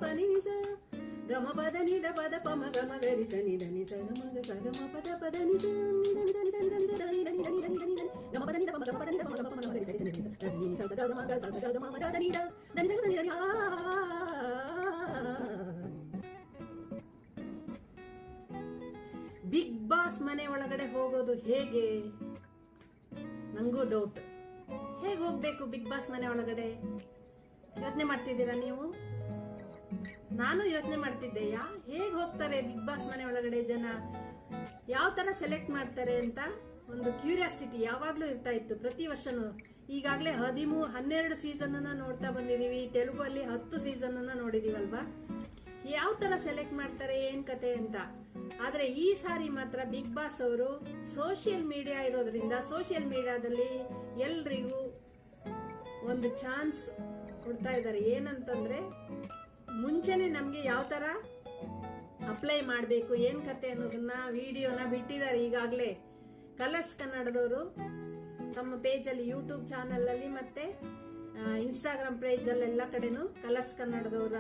ಪನಿ ಸ ಗಮ ಪದ ನಿದ ಪದ ಪಮ ಗಮ ಗರಿ ಸ ನಿದ ನಿ ಸ ಗಮ ಗ ಸ ಗಮ ಪದ ಪದ ನಿ ಸ ನಿದ ನಿದ ನಿದ ನಿದ ನಿದ ನಿದ ನಿದ ನಿದ ಗಮ ಪದ ನಿದ ಪಮ ಗಮ ಪದ ನಿದ ಪಮ ಗಮ ಪಮ ಗರಿ ಸ ನಿ ಸ ನಿ ಸ ಗ ಗಮ ಗ ಸ ಗ ಗಮ ಮ ದ ನಿದ ದ ನಿದ ನಿದ ನಿದ ಬಿಗ್ ಬಾಸ್ ಮನೆ ಒಳಗಡೆ ಹೋಗೋದು ಹೇಗೆ? ನಂಗೂ ಡೌಟ್. ಹೇಗೆ ಹೋಗ್ಬೇಕು ಬಿಗ್ ಬಾಸ್ ಮನೆ ಒಳಗಡೆ? ಯೋಚನೆ ಮಾಡ್ತಿದ್ದೀರಾ ನೀವು? ನಾನು ಯೋಚನೆ ಮಾಡ್ತಿದ್ದೆ, ಹೇಗೆ ಹೋಗ್ತಾರೆ ಬಿಗ್ ಬಾಸ್ ಮನೆ ಒಳಗಡೆ ಜನ, ಯಾವ ತರ ಸೆಲೆಕ್ಟ್ ಮಾಡ್ತಾರೆ ಅಂತ ಒಂದು ಕ್ಯೂರಿಯಾಸಿಟಿ ಯಾವಾಗ್ಲೂ ಇರ್ತಾ ಇತ್ತು ಪ್ರತಿ ವರ್ಷನೂ. ಈಗಾಗಲೇ 12 ಸೀಸನ್ ಅನ್ನ ನೋಡ್ತಾ ಬಂದಿದೀವಿ, ತೆಲುಗು ಅಲ್ಲಿ 10 ಸೀಸನ್ ಅನ್ನ ನೋಡಿದೀವಲ್ವಾ. ಯಾವ ತರ ಸೆಲೆಕ್ಟ್ ಮಾಡ್ತಾರೆ ಏನ್ ಕತೆ ಅಂತ. ಆದ್ರೆ ಈ ಸಾರಿ ಮಾತ್ರ ಬಿಗ್ ಬಾಸ್ ಅವರು ಸೋಷಿಯಲ್ ಮೀಡಿಯಾ ಇರೋದ್ರಿಂದ ಸೋಷಿಯಲ್ ಮೀಡಿಯಾದಲ್ಲಿ ಎಲ್ರಿಗೂ ಒಂದು ಚಾನ್ಸ್ ಕೊಡ್ತಾ ಇದ್ದಾರೆ. ಏನಂತಂದ್ರೆ ಮುಂಚೆನೆ ನಮ್ಗೆ ಯಾವ ತರ ಅಪ್ಲೈ ಮಾಡಬೇಕು ಏನ್ ಕತೆ ಅನ್ನೋದನ್ನ ವಿಡಿಯೋನ ಬಿಟ್ಟಿದ್ದಾರೆ. ಈಗಾಗಲೇ ಕಲರ್ಸ್ ಕನ್ನಡದವರು ತಮ್ಮ ಪೇಜ್ ಅಲ್ಲಿ, ಯೂಟ್ಯೂಬ್ ಚಾನಲ್ ಅಲ್ಲಿ ಮತ್ತೆ ಇನ್ಸ್ಟಾಗ್ರಾಮ್ ಪೇಜ್ ಅಲ್ಲಿ ಎಲ್ಲ ಕಡೆನೂ ಕಲರ್ಸ್ ಕನ್ನಡದವರ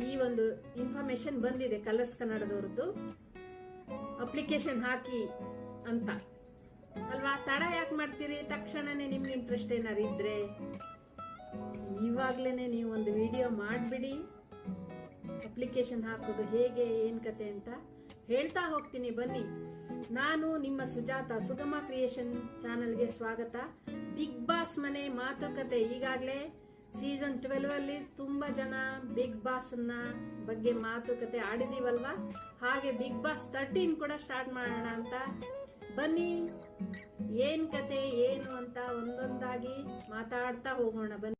ಈ ಒಂದು ಇನ್ಫಾರ್ಮೇಶನ್ ಬಂದಿದೆ. ಕಲರ್ಸ್ ಕನ್ನಡದವ್ರದ್ದು ಅಪ್ಲಿಕೇಶನ್ ಹಾಕಿ ಅಂತ ಅಲ್ವಾ. ತಡ ಯಾಕೆ ಮಾಡ್ತೀರಿ? ತಕ್ಷಣನೇ ನಿಮ್ಗೆ ಇಂಟ್ರೆಸ್ಟ್ ಏನಾರು ಇದ್ರೆ ಇವಾಗ್ಲೇನೆ ನೀವು ಒಂದು ವಿಡಿಯೋ ಮಾಡ್ಬಿಡಿ. ಅಪ್ಲಿಕೇಶನ್ ಹಾಕೋದು ಹೇಗೆ ಏನ್ ಕತೆ ಅಂತ ಹೇಳ್ತಾ ಹೋಗ್ತೀನಿ, ಬನ್ನಿ. ನಾನು ನಿಮ್ಮ ಸುಜಾತ, ಸುಗಮ ಕ್ರಿಯೇಷನ್ ಚಾನಲ್ಗೆ ಸ್ವಾಗತ. ಬಿಗ್ ಬಾಸ್ ಮನೆ ಮಾತುಕತೆ ಈಗಾಗಲೇ ಸೀಸನ್ 12 ಅಲ್ಲಿ ತುಂಬಾ ಜನ ಬಿಗ್ ಬಾಸ್ ಬಗ್ಗೆ ಮಾತುಕತೆ ಆಡಿದೀವಲ್ವಾ. ಹಾಗೆ ಬಿಗ್ ಬಾಸ್ 13 ಕೂಡ ಸ್ಟಾರ್ಟ್ ಮಾಡೋಣ ಅಂತ ಬನ್ನಿ. ಏನ್ ಕತೆ ಏನು ಅಂತ ಒಂದೊಂದಾಗಿ ಮಾತಾಡ್ತಾ ಹೋಗೋಣ ಬನ್ನಿ.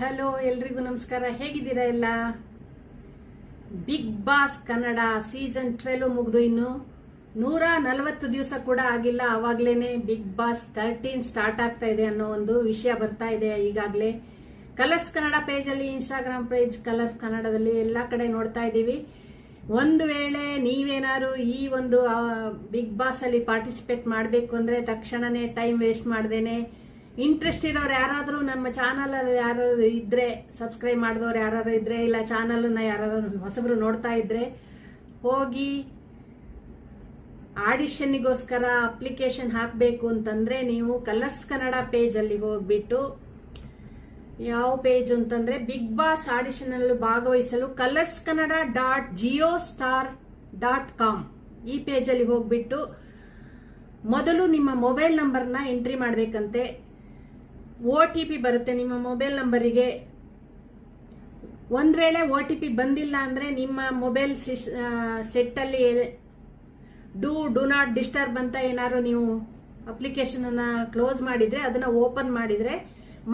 ಹಲೋ, ಎಲ್ರಿಗೂ ನಮಸ್ಕಾರ. ಹೇಗಿದ್ದೀರಾ ಎಲ್ಲ? ಬಿಗ್ ಬಾಸ್ ಕನ್ನಡ ಸೀಸನ್ 12 ಮುಗಿದು ಇನ್ನು 140 ದಿವಸ ಕೂಡ ಆಗಿಲ್ಲ. ಅವಾಗ್ಲೇನೆ ಬಿಗ್ ಬಾಸ್ 13 ಸ್ಟಾರ್ಟ್ ಆಗ್ತಾ ಇದೆ ಅನ್ನೋ ಒಂದು ವಿಷಯ ಬರ್ತಾ ಇದೆ. ಈಗಾಗಲೇ ಕಲರ್ಸ್ ಕನ್ನಡ ಪೇಜ್ ಅಲ್ಲಿ, ಇನ್ಸ್ಟಾಗ್ರಾಮ್ ಪೇಜ್ ಕಲರ್ಸ್ ಕನ್ನಡದಲ್ಲಿ ಎಲ್ಲಾ ಕಡೆ ನೋಡ್ತಾ ಇದ್ದೀವಿ. ಒಂದು ವೇಳೆ ನೀವೇನಾದ್ರು ಈ ಒಂದು ಬಿಗ್ ಬಾಸ್ ಅಲ್ಲಿ ಪಾರ್ಟಿಸಿಪೇಟ್ ಮಾಡಬೇಕು ಅಂದ್ರೆ ತಕ್ಷಣನೇ ಟೈಮ್ ವೇಸ್ಟ್ ಮಾಡ್ದೇನೆ, ಇಂಟ್ರೆಸ್ಟ್ ಇರೋರು ಯಾರಾದ್ರೂ ನಮ್ಮ ಚಾನಲ್ ಅಲ್ಲಿ ಯಾರಾದ್ರು ಇದ್ರೆ, ಸಬ್ಸ್ಕ್ರೈಬ್ ಮಾಡಿದವ್ರು ಯಾರು ಇದ್ರೆ, ಇಲ್ಲ ಚಾನಲ್ ನ ಯಾರು ಹೊಸಬ್ರು ನೋಡ್ತಾ ಇದ್ರೆ, ಹೋಗಿ ಆಡಿಷನ್ಗೋಸ್ಕರ ಅಪ್ಲಿಕೇಶನ್ ಹಾಕಬೇಕು ಅಂತಂದ್ರೆ ನೀವು ಕಲರ್ಸ್ ಕನ್ನಡ ಪೇಜ್ ಅಲ್ಲಿ ಹೋಗ್ಬಿಟ್ಟು, ಯಾವ ಪೇಜ್ ಅಂತಂದ್ರೆ ಬಿಗ್ ಬಾಸ್ ಆಡಿಷನ್ ಅಲ್ಲಿ ಭಾಗವಹಿಸಲು ಕಲರ್ಸ್ ಕನ್ನಡ .jiostar.com ಈ ಪೇಜ್ ಅಲ್ಲಿ ಹೋಗ್ಬಿಟ್ಟು ಮೊದಲು ನಿಮ್ಮ ಮೊಬೈಲ್ ನಂಬರ್ನ ಎಂಟ್ರಿ ಮಾಡ್ಬೇಕಂತೆ. OTP ಬರುತ್ತೆ ನಿಮ್ಮ ಮೊಬೈಲ್ ನಂಬರಿಗೆ. ಒಂದ್ ವೇಳೆ OTP ಬಂದಿಲ್ಲ ಅಂದ್ರೆ ನಿಮ್ಮ ಮೊಬೈಲ್ ಸೆಟ್ ಅಲ್ಲಿ ಡೂ ನಾಟ್ ಡಿಸ್ಟರ್ಬ್ ಅಂತ ಏನಾದ್ರು ನೀವು ಅಪ್ಲಿಕೇಶನ್ ಅನ್ನ ಕ್ಲೋಸ್ ಮಾಡಿದ್ರೆ, ಅದನ್ನ ಓಪನ್ ಮಾಡಿದ್ರೆ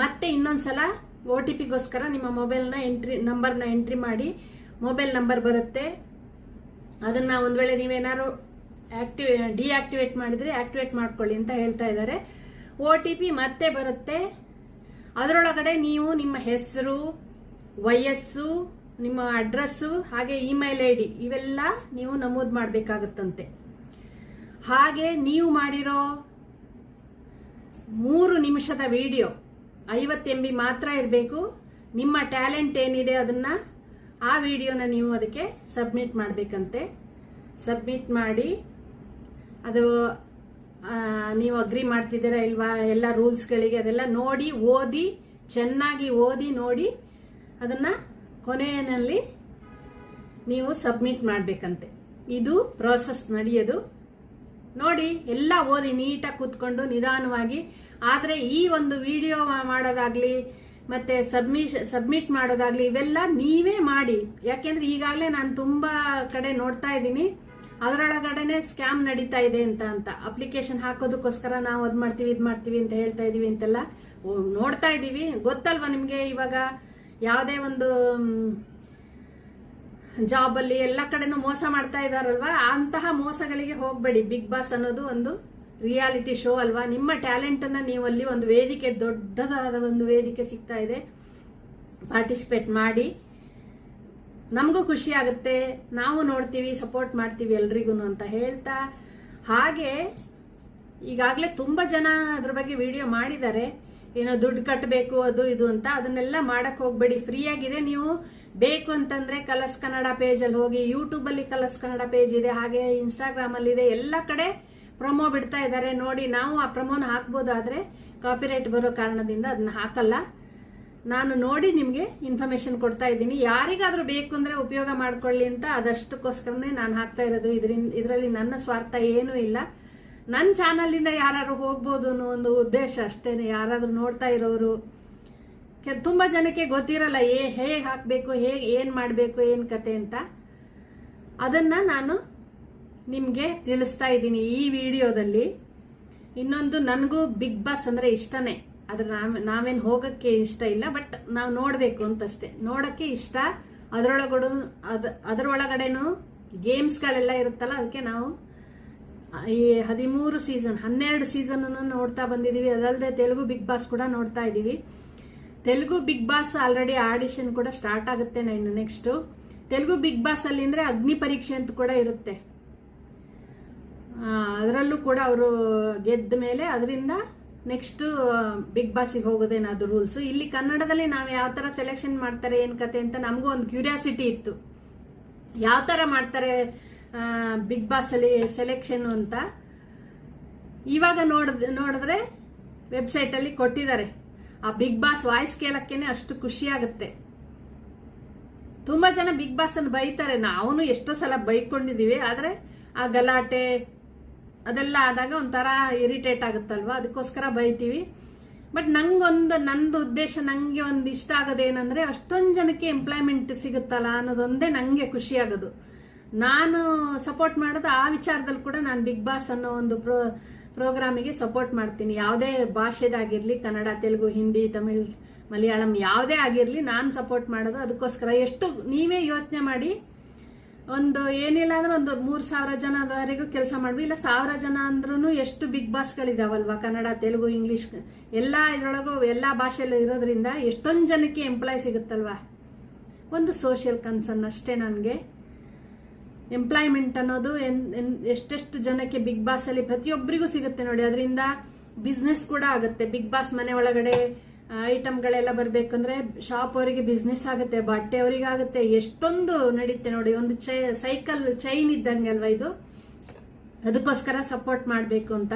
ಮತ್ತೆ ಇನ್ನೊಂದ್ಸಲ OTPಗೋಸ್ಕರ ನಿಮ್ಮ ಮೊಬೈಲ್ ನಂಬರ್ನ ಎಂಟ್ರಿ ಮಾಡಿ ಮೊಬೈಲ್ ನಂಬರ್ ಬರುತ್ತೆ. ಅದನ್ನ ಒಂದ್ ವೇಳೆ ನೀವೇನಾದ್ರು ಡಿಆಕ್ಟಿವೇಟ್ ಮಾಡಿದ್ರೆ ಆಕ್ಟಿವೇಟ್ ಮಾಡ್ಕೊಳ್ಳಿ ಅಂತ ಹೇಳ್ತಾ ಇದ್ದಾರೆ. OTP ಮತ್ತೆ ಬರುತ್ತೆ. ಅದರೊಳಗಡೆ ನೀವು ನಿಮ್ಮ ಹೆಸರು, ವಯಸ್ಸು, ನಿಮ್ಮ ಅಡ್ರೆಸ್, ಹಾಗೆ ಇಮೇಲ್ ID ಇವೆಲ್ಲ ನೀವು ನಮೂದು ಮಾಡಬೇಕಾಗುತ್ತಂತೆ. ಹಾಗೆ ನೀವು ಮಾಡಿರೋ 3 ನಿಮಿಷದ ವಿಡಿಯೋ 50 MB ಮಾತ್ರ ಇರಬೇಕು. ನಿಮ್ಮ ಟ್ಯಾಲೆಂಟ್ ಏನಿದೆ ಅದನ್ನ, ಆ ವಿಡಿಯೋನ ನೀವು ಅದಕ್ಕೆ ಸಬ್ಮಿಟ್ ಮಾಡಬೇಕಂತೆ. ಸಬ್ಮಿಟ್ ಮಾಡಿ ಅದು ನೀವು ಅಗ್ರಿ ಮಾಡ್ತಿದ್ದೀರಾ ಇಲ್ವಾ ಎಲ್ಲ ರೂಲ್ಸ್ಗಳಿಗೆ, ಅದೆಲ್ಲ ನೋಡಿ ಓದಿ, ಚೆನ್ನಾಗಿ ಓದಿ ನೋಡಿ ಅದನ್ನ ಕೊನೆಯಲ್ಲಿ ನೀವು ಸಬ್ಮಿಟ್ ಮಾಡಬೇಕಂತೆ. ಇದು ಪ್ರೋಸೆಸ್ ನಡೆಯೋದು. ನೋಡಿ, ಎಲ್ಲ ಓದಿ ನೀಟಾಗಿ ಕೂತ್ಕೊಂಡು ನಿಧಾನವಾಗಿ. ಆದರೆ ಈ ಒಂದು ವಿಡಿಯೋ ಮಾಡೋದಾಗ್ಲಿ ಮತ್ತೆ ಸಬ್ಮಿಟ್ ಮಾಡೋದಾಗ್ಲಿ ಇವೆಲ್ಲ ನೀವೇ ಮಾಡಿ. ಯಾಕೆಂದ್ರೆ ಈಗಾಗಲೇ ನಾನು ತುಂಬಾ ಕಡೆ ನೋಡ್ತಾ ಇದ್ದೀನಿ, ಅದರೊಳಗಡೆನೆ ಸ್ಕ್ಯಾಮ್ ನಡೀತಾ ಇದೆ ಅಂತ ಅಪ್ಲಿಕೇಶನ್ ಹಾಕೋದಕ್ಕೋಸ್ಕರ ನಾವು ಅದ್ ಮಾಡ್ತೀವಿ ಇದ್ ಮಾಡ್ತೀವಿ ಅಂತ ಹೇಳ್ತಾ ಇದೀವಿ ಅಂತೆಲ್ಲ ನೋಡ್ತಾ ಇದೀವಿ. ಗೊತ್ತಲ್ವಾ ನಿಮ್ಗೆ, ಇವಾಗ ಯಾವುದೇ ಒಂದು ಜಾಬ್ ಅಲ್ಲಿ ಎಲ್ಲ ಕಡೆನೂ ಮೋಸ ಮಾಡ್ತಾ ಇದಾರಲ್ವಾ, ಅಂತಹ ಮೋಸಗಳಿಗೆ ಹೋಗ್ಬೇಡಿ. ಬಿಗ್ ಬಾಸ್ ಅನ್ನೋದು ಒಂದು ರಿಯಾಲಿಟಿ ಶೋ ಅಲ್ವಾ. ನಿಮ್ಮ ಟ್ಯಾಲೆಂಟ್ ಅನ್ನ ನೀವು ಅಲ್ಲಿ ಒಂದು ವೇದಿಕೆ, ದೊಡ್ಡದಾದ ಒಂದು ವೇದಿಕೆ ಸಿಗ್ತಾ ಇದೆ, ಪಾರ್ಟಿಸಿಪೇಟ್ ಮಾಡಿ. ನಮಗೂ ಖುಷಿ ಆಗುತ್ತೆ, ನಾವು ನೋಡ್ತೀವಿ, ಸಪೋರ್ಟ್ ಮಾಡ್ತೀವಿ ಎಲ್ರಿಗೂ ಅಂತ ಹೇಳ್ತಾ, ಹಾಗೆ ಈಗಾಗಲೇ ತುಂಬಾ ಜನ ಅದ್ರ ಬಗ್ಗೆ ವಿಡಿಯೋ ಮಾಡಿದ್ದಾರೆ. ಏನೋ ದುಡ್ಡು ಕಟ್ಟಬೇಕು ಅದು ಇದು ಅಂತ, ಅದನ್ನೆಲ್ಲ ಮಾಡಕ್ ಹೋಗ್ಬೇಡಿ. ಫ್ರೀ ಆಗಿದೆ. ನೀವು ಬೇಕು ಅಂತಂದ್ರೆ ಕಲರ್ಸ್ ಕನ್ನಡ ಪೇಜ್ ಅಲ್ಲಿ ಹೋಗಿ, ಯೂಟ್ಯೂಬ್ ಅಲ್ಲಿ ಕಲರ್ಸ್ ಕನ್ನಡ ಪೇಜ್ ಇದೆ, ಹಾಗೆ ಇನ್ಸ್ಟಾಗ್ರಾಮ್ ಅಲ್ಲಿ ಇದೆ, ಎಲ್ಲ ಕಡೆ ಪ್ರೊಮೋ ಬಿಡ್ತಾ ಇದ್ದಾರೆ ನೋಡಿ. ನಾವು ಆ ಪ್ರೊಮೋನ ಹಾಕ್ಬೋದಾದ್ರೆ ಕಾಪಿರೈಟ್ ಬರೋ ಕಾರಣದಿಂದ ಅದನ್ನ ಹಾಕಲ್ಲ. ನಾನು ನೋಡಿ ನಿಮ್ಗೆ ಇನ್ಫಾರ್ಮೇಶನ್ ಕೊಡ್ತಾ ಇದ್ದೀನಿ. ಯಾರಿಗಾದ್ರೂ ಬೇಕು ಅಂದ್ರೆ ಉಪಯೋಗ ಮಾಡ್ಕೊಳ್ಳಿ ಅಂತ ಅದಷ್ಟಕ್ಕೋಸ್ಕರನೇ ನಾನು ಹಾಕ್ತಾ ಇರೋದು. ಇದರಲ್ಲಿ ನನ್ನ ಸ್ವಾರ್ಥ ಏನೂ ಇಲ್ಲ. ನನ್ನ ಚಾನಲ್ ಇಂದ ಯಾರು ಹೋಗ್ಬೋದು ಅನ್ನೋ ಒಂದು ಉದ್ದೇಶ ಅಷ್ಟೇನೆ. ಯಾರಾದ್ರೂ ನೋಡ್ತಾ ಇರೋರು, ತುಂಬಾ ಜನಕ್ಕೆ ಗೊತ್ತಿರಲ್ಲ ಹೇಗೆ ಹಾಕ್ಬೇಕು, ಹೇಗೆ ಏನ್ ಮಾಡ್ಬೇಕು, ಏನ್ ಕತೆ ಅಂತ. ಅದನ್ನ ನಾನು ನಿಮ್ಗೆ ತಿಳಿಸ್ತಾ ಇದ್ದೀನಿ ಈ ವಿಡಿಯೋದಲ್ಲಿ. ಇನ್ನೊಂದು, ನನಗೂ ಬಿಗ್ ಬಾಸ್ ಅಂದ್ರೆ ಇಷ್ಟನೇ. ಅದ್ರ ನಾವೇನ್ ಹೋಗಕ್ಕೆ ಇಷ್ಟ ಇಲ್ಲ, ಬಟ್ ನಾವು ನೋಡ್ಬೇಕು ಅಂತಷ್ಟೇ. ನೋಡಕ್ಕೆ ಇಷ್ಟ. ಅದರೊಳಗಡೆನು ಗೇಮ್ಸ್ ಗಳೆಲ್ಲ ಇರುತ್ತಲ್ಲ, ಅದಕ್ಕೆ ನಾವು ಈ 12 ಸೀಸನ್ ನೋಡ್ತಾ ಬಂದಿದೀವಿ. ಅದಲ್ಲದೆ ತೆಲುಗು ಬಿಗ್ ಬಾಸ್ ಕೂಡ ನೋಡ್ತಾ ಇದೀವಿ. Telugu Bigg Boss already audition ಕೂಡ ಸ್ಟಾರ್ಟ್ ಆಗುತ್ತೆ ಇನ್ನು ನೆಕ್ಸ್ಟ್. ತೆಲುಗು ಬಿಗ್ ಬಾಸ್ ಅಲ್ಲಿ ಅಂದ್ರೆ ಅಗ್ನಿ ಪರೀಕ್ಷೆ ಅಂತ ಕೂಡ ಇರುತ್ತೆ. ಅದರಲ್ಲೂ ಕೂಡ ಅವರು ಗೆದ್ದ ಮೇಲೆ ಅದರಿಂದ ನೆಕ್ಸ್ಟ್ ಬಿಗ್ ಬಾಸ್ಗೆ ಹೋಗೋದೇನಾದ್ರು ರೂಲ್ಸ್. ಇಲ್ಲಿ ಕನ್ನಡದಲ್ಲಿ ನಾವು ಯಾವ ತರ ಸೆಲೆಕ್ಷನ್ ಮಾಡ್ತಾರೆ ಏನ್ ಕತೆ ಅಂತ ನಮಗೂ ಒಂದು ಕ್ಯೂರಿಯಾಸಿಟಿ ಇತ್ತು, ಯಾವ ತರ ಮಾಡ್ತಾರೆ ಬಿಗ್ ಬಾಸ್ ಅಲ್ಲಿ ಸೆಲೆಕ್ಷನ್ ಅಂತ. ಇವಾಗ ನೋಡಿದ್ರೆ ವೆಬ್ಸೈಟ್ ಅಲ್ಲಿ ಕೊಟ್ಟಿದ್ದಾರೆ. ಆ ಬಿಗ್ ಬಾಸ್ ವಾಯ್ಸ್ ಕೇಳಕ್ಕೇನೆ ಅಷ್ಟು ಖುಷಿ ಆಗುತ್ತೆ. ತುಂಬಾ ಜನ ಬಿಗ್ ಬಾಸ್ ಅನ್ನು ಬೈತಾರೆ, ನಾವು ಎಷ್ಟೋ ಸಲ ಬೈಕೊಂಡಿದೀವಿ. ಆದ್ರೆ ಆ ಗಲಾಟೆ ಅದೆಲ್ಲ ಆದಾಗ ಒಂಥರ ಇರಿಟೇಟ್ ಆಗುತ್ತಲ್ವಾ, ಅದಕ್ಕೋಸ್ಕರ ಬೈತೀವಿ. ಬಟ್ ನಂದು ಉದ್ದೇಶ, ನಂಗೆ ಒಂದು ಇಷ್ಟ ಆಗೋದೇನಂದ್ರೆ ಅಷ್ಟೊಂದು ಜನಕ್ಕೆ ಎಂಪ್ಲಾಯ್ಮೆಂಟ್ ಸಿಗುತ್ತಲ್ಲ ಅನ್ನೋದೊಂದೇ ನಂಗೆ ಖುಷಿ ಆಗೋದು. ನಾನು ಸಪೋರ್ಟ್ ಮಾಡೋದು ಆ ವಿಚಾರದಲ್ಲಿ ಕೂಡ. ನಾನು ಬಿಗ್ ಬಾಸ್ ಅನ್ನೋ ಒಂದು ಪ್ರೋಗ್ರಾಮಿಗೆ ಸಪೋರ್ಟ್ ಮಾಡ್ತೀನಿ. ಯಾವುದೇ ಭಾಷೆದಾಗಿರ್ಲಿ, ಕನ್ನಡ, ತೆಲುಗು, ಹಿಂದಿ, ತಮಿಳ್, ಮಲಯಾಳಂ ಯಾವುದೇ ಆಗಿರ್ಲಿ, ನಾನು ಸಪೋರ್ಟ್ ಮಾಡೋದು ಅದಕ್ಕೋಸ್ಕರ. ಎಷ್ಟು ನೀವೇ ಯೋಚನೆ ಮಾಡಿ, ಒಂದು ಏನಿಲ್ಲ ಅಂದ್ರೆ ಒಂದು 3,000 ಜನದವರೆಗೂ ಕೆಲಸ ಮಾಡ್ವಿ, ಇಲ್ಲ 1,000 ಜನ ಅಂದ್ರೂ ಎಷ್ಟು ಬಿಗ್ ಬಾಸ್ಗಳಿದಾವಲ್ವಾ, ಕನ್ನಡ, ತೆಲುಗು, ಇಂಗ್ಲಿಷ್ ಎಲ್ಲ ಇದ್ರೊಳಗೂ ಎಲ್ಲ ಭಾಷೆಯಲ್ಲೂ ಇರೋದ್ರಿಂದ ಎಷ್ಟೊಂದು ಜನಕ್ಕೆ ಎಂಪ್ಲಾಯ್ ಸಿಗುತ್ತಲ್ವಾ. ಒಂದು ಸೋಷಿಯಲ್ ಕನ್ಸರ್ನ್ ಅಷ್ಟೇ ನನಗೆ. ಎಂಪ್ಲಾಯ್ಮೆಂಟ್ ಅನ್ನೋದು ಎಷ್ಟೆಷ್ಟು ಜನಕ್ಕೆ ಬಿಗ್ ಬಾಸ್ ಅಲ್ಲಿ ಪ್ರತಿಯೊಬ್ಬರಿಗೂ ಸಿಗುತ್ತೆ ನೋಡಿ. ಅದರಿಂದ ಬಿಸ್ನೆಸ್ ಕೂಡ ಆಗುತ್ತೆ. ಬಿಗ್ ಬಾಸ್ ಮನೆ ಒಳಗಡೆ ಐಟಮ್ಗಳೆಲ್ಲ ಬರ್ಬೇಕಂದ್ರೆ ಶಾಪ್ ಅವರಿಗೆ ಬಿಸ್ನೆಸ್ ಆಗುತ್ತೆ, ಬಟ್ಟೆ ಅವರಿಗೆ ಆಗುತ್ತೆ, ಎಷ್ಟೊಂದು ನಡೀತೆ ನೋಡಿ. ಒಂದು ಸೈಕಲ್ ಚೈನ್ ಇದ್ದಂಗೆ ಅಲ್ವಾ ಇದು. ಅದಕ್ಕೋಸ್ಕರ ಸಪೋರ್ಟ್ ಮಾಡಬೇಕು ಅಂತ.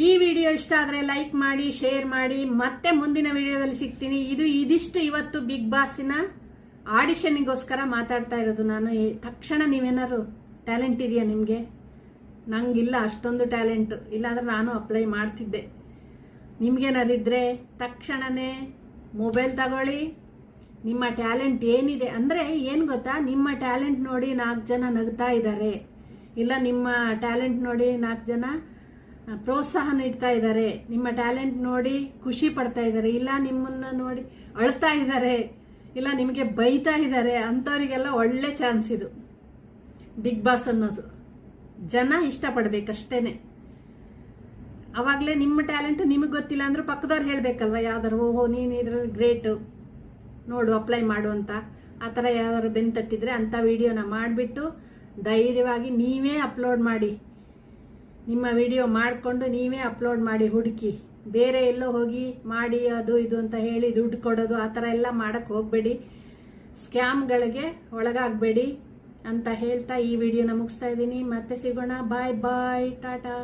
ಈ ವಿಡಿಯೋ ಇಷ್ಟ ಆದ್ರೆ ಲೈಕ್ ಮಾಡಿ, ಶೇರ್ ಮಾಡಿ. ಮತ್ತೆ ಮುಂದಿನ ವಿಡಿಯೋದಲ್ಲಿ ಸಿಗ್ತೀನಿ. ಇದಿಷ್ಟು ಇವತ್ತು ಬಿಗ್ ಬಾಸ್ನ ಆಡಿಷನ್ಗೋಸ್ಕರ ಮಾತಾಡ್ತಾ ಇರೋದು ನಾನು. ತಕ್ಷಣ ನೀವೇನಾದ್ರು ಟ್ಯಾಲೆಂಟ್ ಇದೆಯಾ ನಿಮ್ಗೆ? ನಂಗಿಲ್ಲ ಅಷ್ಟೊಂದು ಟ್ಯಾಲೆಂಟ್. ಇಲ್ಲಾಂದ್ರೆ ನಾನು ಅಪ್ಲೈ ಮಾಡ್ತಿದ್ದೆ. ನಿಮ್ಗೇನಾದಿದ್ರೆ ತಕ್ಷಣನೇ ಮೊಬೈಲ್ ತಗೊಳ್ಳಿ. ನಿಮ್ಮ ಟ್ಯಾಲೆಂಟ್ ಏನಿದೆ ಅಂದ್ರೆ ಏನ್ ಗೊತ್ತಾ, ನಿಮ್ಮ ಟ್ಯಾಲೆಂಟ್ ನೋಡಿ 4 ಜನ ನಗ್ತಾ ಇದ್ದಾರೆ, ಇಲ್ಲ ನಿಮ್ಮ ಟ್ಯಾಲೆಂಟ್ ನೋಡಿ 4 ಜನ ಪ್ರೋತ್ಸಾಹ ನೀಡ್ತಾ ಇದ್ದಾರೆ, ನಿಮ್ಮ ಟ್ಯಾಲೆಂಟ್ ನೋಡಿ ಖುಷಿ ಪಡ್ತಾ ಇದ್ದಾರೆ, ಇಲ್ಲ ನಿಮ್ಮನ್ನ ನೋಡಿ ಅಳ್ತಾ ಇದ್ದಾರೆ, ಇಲ್ಲ ನಿಮಗೆ ಬೈತಾ ಇದ್ದಾರೆ, ಅಂತವರಿಗೆಲ್ಲ ಒಳ್ಳೆ ಚಾನ್ಸ್ ಇದು ಬಿಗ್ ಬಾಸ್ ಅನ್ನೋದು. ಜನ ಇಷ್ಟಪಡ್ಬೇಕಷ್ಟೇನೆ. ಅವಾಗಲೇ ನಿಮ್ಮ ಟ್ಯಾಲೆಂಟ್ ನಿಮಗೆ ಗೊತ್ತಿಲ್ಲ ಅಂದ್ರೂ ಪಕ್ಕದವ್ರು ಹೇಳ್ಬೇಕಲ್ವಾ, ಯಾವ್ದಾರು ಓಹೋ ನೀನು ಇದ್ರಲ್ಲಿ ಗ್ರೇಟ್ ನೋಡು ಅಪ್ಲೈ ಮಾಡು ಅಂತ. ಆ ಥರ ಯಾವ್ದಾದ್ರು ಬೆನ್ ತಟ್ಟಿದ್ರೆ ಅಂಥ ವಿಡಿಯೋನ ಮಾಡಿಬಿಟ್ಟು ಧೈರ್ಯವಾಗಿ ನೀವೇ ಅಪ್ಲೋಡ್ ಮಾಡಿ. ನಿಮ್ಮ ವಿಡಿಯೋ ಮಾಡಿಕೊಂಡು ನೀವೇ ಅಪ್ಲೋಡ್ ಮಾಡಿ, ಹುಡುಕಿ. ಬೇರೆ ಎಲ್ಲೋ ಹೋಗಿ ಮಾಡಿ ಅದು ಇದು ಅಂತ ಹೇಳಿ ದುಡ್ಡು ಕೊಡೋದು ಆ ಥರ ಎಲ್ಲ ಮಾಡಕ್ಕೆ ಹೋಗಬೇಡಿ. ಸ್ಕ್ಯಾಮ್ಗಳಿಗೆ ಒಳಗಾಗಬೇಡಿ ಅಂತ ಹೇಳ್ತಾ ಈ ವಿಡಿಯೋನ ಮುಗಿಸ್ತಾ ಇದ್ದೀನಿ. ಮತ್ತೆ ಸಿಗೋಣ. ಬಾಯ್ ಬಾಯ್, ಟಾಟಾ.